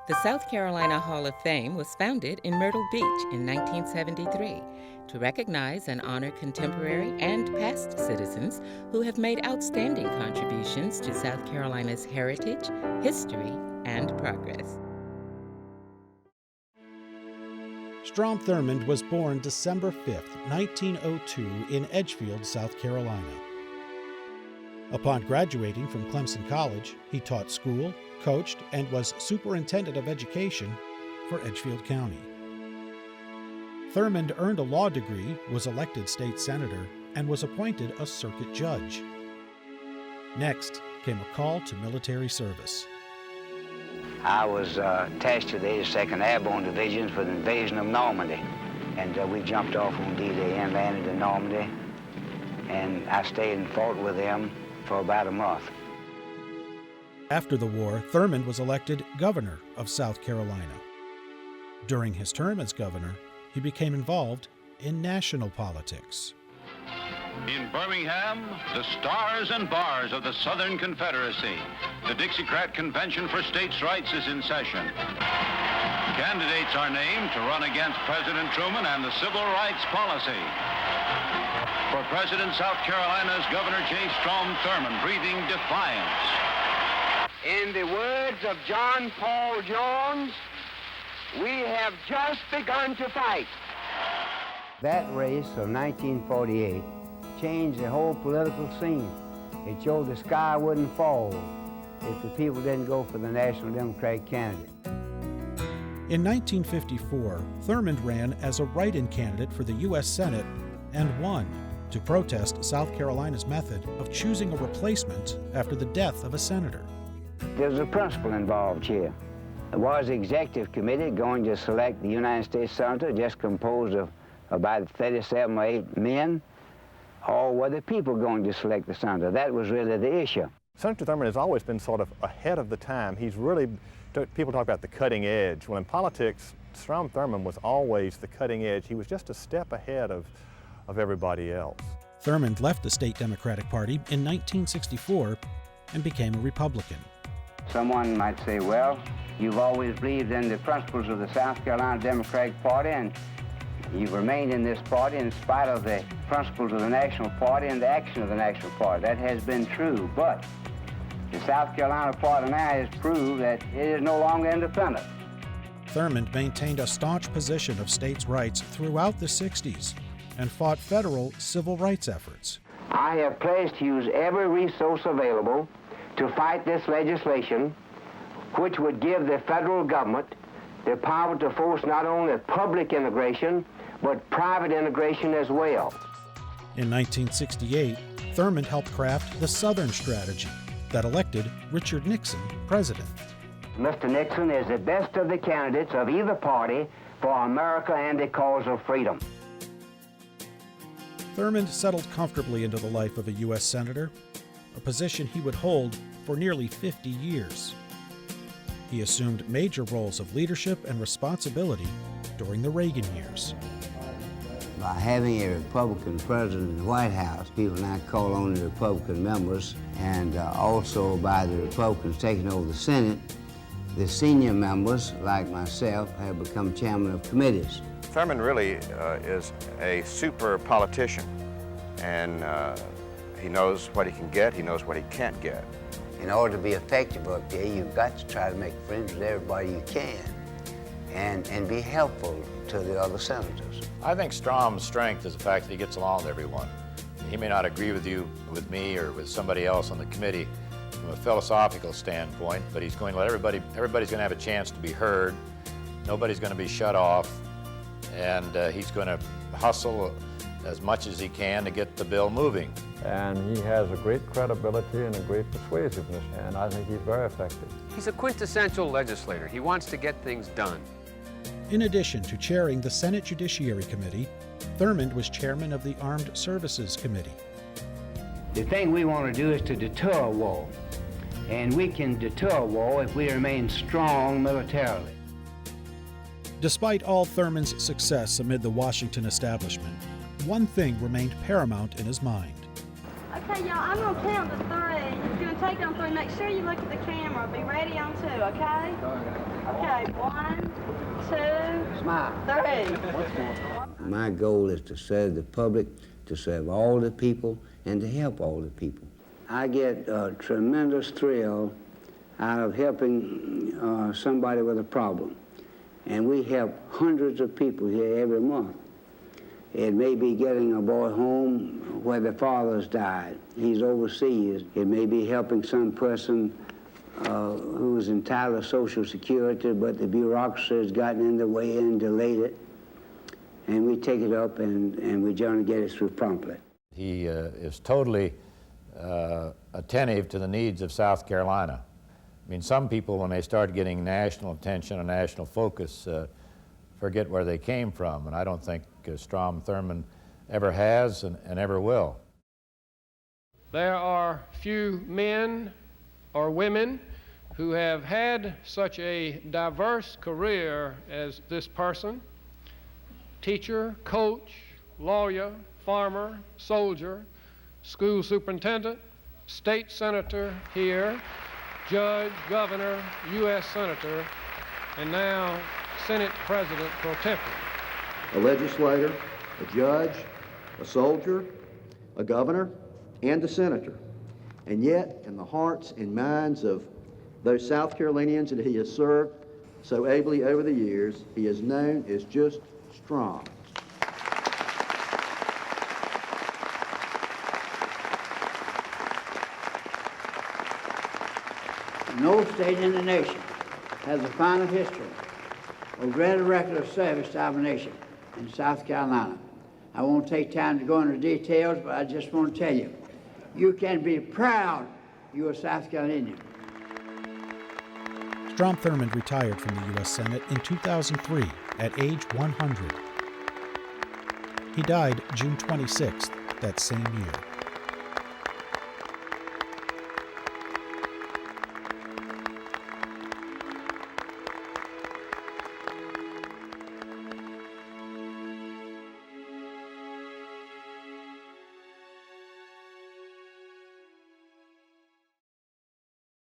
The South Carolina Hall of Fame was founded in Myrtle Beach in 1973 to recognize and honor contemporary and past citizens who have made outstanding contributions to South Carolina's heritage, history, and progress. Strom Thurmond was born December 5, 1902 in Edgefield, South Carolina. Upon graduating from Clemson College, he taught school, coached, and was superintendent of education for Edgefield County. Thurmond earned a law degree, was elected state senator, and was appointed a circuit judge. Next came a call to military service. I was attached to the 82nd Airborne Division for the invasion of Normandy. And we jumped off on D-Day and landed in Normandy. And I stayed and fought with them for about a month. After the war, Thurmond was elected governor of South Carolina. During his term as governor, he became involved in national politics. In Birmingham, the stars and bars of the Southern Confederacy. The Dixiecrat Convention for States' Rights is in session. Candidates are named to run against President Truman and the civil rights policy. For President, South Carolina's Governor J. Strom Thurmond, breathing defiance. In the words of John Paul Jones, we have just begun to fight. That race of 1948 changed the whole political scene. It showed the sky wouldn't fall if the people didn't go for the National Democratic candidate. In 1954, Thurmond ran as a write-in candidate for the U.S. Senate and won to protest South Carolina's method of choosing a replacement after the death of a senator. There's a principle involved here. Was the executive committee going to select the United States Senator just composed of about 37 or 8 men? Or were the people going to select the senator? That was really the issue. Senator Thurmond has always been sort of ahead of the time. He's really, people talk about the cutting edge. Well, in politics, Strom Thurmond was always the cutting edge. He was just a step ahead of everybody else. Thurmond left the state Democratic Party in 1964 and became a Republican. Someone might say, well, you've always believed in the principles of the South Carolina Democratic Party, and you've remained in this party in spite of the principles of the National Party and the action of the National Party. That has been true, but the South Carolina Party now has proved that it is no longer independent. Thurmond maintained a staunch position of states' rights throughout the 60s and fought federal civil rights efforts. I have pledged to use every resource available to fight this legislation, which would give the federal government the power to force not only public integration, but private integration as well. In 1968, Thurmond helped craft the Southern Strategy that elected Richard Nixon president. Mr. Nixon is the best of the candidates of either party for America and the cause of freedom. Thurmond settled comfortably into the life of a U.S. Senator, a position he would hold for nearly 50 years. He assumed major roles of leadership and responsibility during the Reagan years. By having a Republican president in the White House, people now call on the Republican members, and also by the Republicans taking over the Senate, the senior members, like myself, have become chairman of committees. Thurmond really is a super politician, and he knows what he can get, he knows what he can't get. In order to be effective up there, you've got to try to make friends with everybody you can and be helpful to the other senators. I think Strom's strength is the fact that he gets along with everyone. He may not agree with you, with me, or with somebody else on the committee from a philosophical standpoint, but he's going to let everybody's going to have a chance to be heard. Nobody's going to be shut off, and he's going to hustle as much as he can to get the bill moving. And he has a great credibility and a great persuasiveness, and I think he's very effective. He's a quintessential legislator. He wants to get things done. In addition to chairing the Senate Judiciary Committee, Thurmond was chairman of the Armed Services Committee. The thing we want to do is to deter a war, and we can deter a war if we remain strong militarily. Despite all Thurmond's success amid the Washington establishment, one thing remained paramount in his mind. Okay, y'all, I'm going to count to 3. It's going to take on 3, make sure you look at the camera. Be ready on 2, okay? Okay, 1, 2, Smile. 3. My goal is to serve the public, to serve all the people, and to help all the people. I get a tremendous thrill out of helping somebody with a problem. And we help hundreds of people here every month. It may be getting a boy home where the father's died. He's overseas. It may be helping some person who is entitled to Social Security, but the bureaucracy has gotten in the way and delayed it. And we take it up and we generally get it through promptly. He is totally attentive to the needs of South Carolina. I mean, some people, when they start getting national attention and national focus, forget where they came from, and I don't think Strom Thurmond ever has and ever will. There are few men or women who have had such a diverse career as this person: teacher, coach, lawyer, farmer, soldier, school superintendent, state senator here, judge, governor, U.S. senator, and now Senate President pro tempore. A legislator, a judge, a soldier, a governor, and a senator. And yet, in the hearts and minds of those South Carolinians that he has served so ably over the years, he is known as just Strom. No state in the nation has a finer history or greater record of service to our nation than South Carolina. I won't take time to go into details, but I just want to tell you, you can be proud you're a South Carolinian. Strom Thurmond retired from the U.S. Senate in 2003 at age 100. He died June 26th that same year.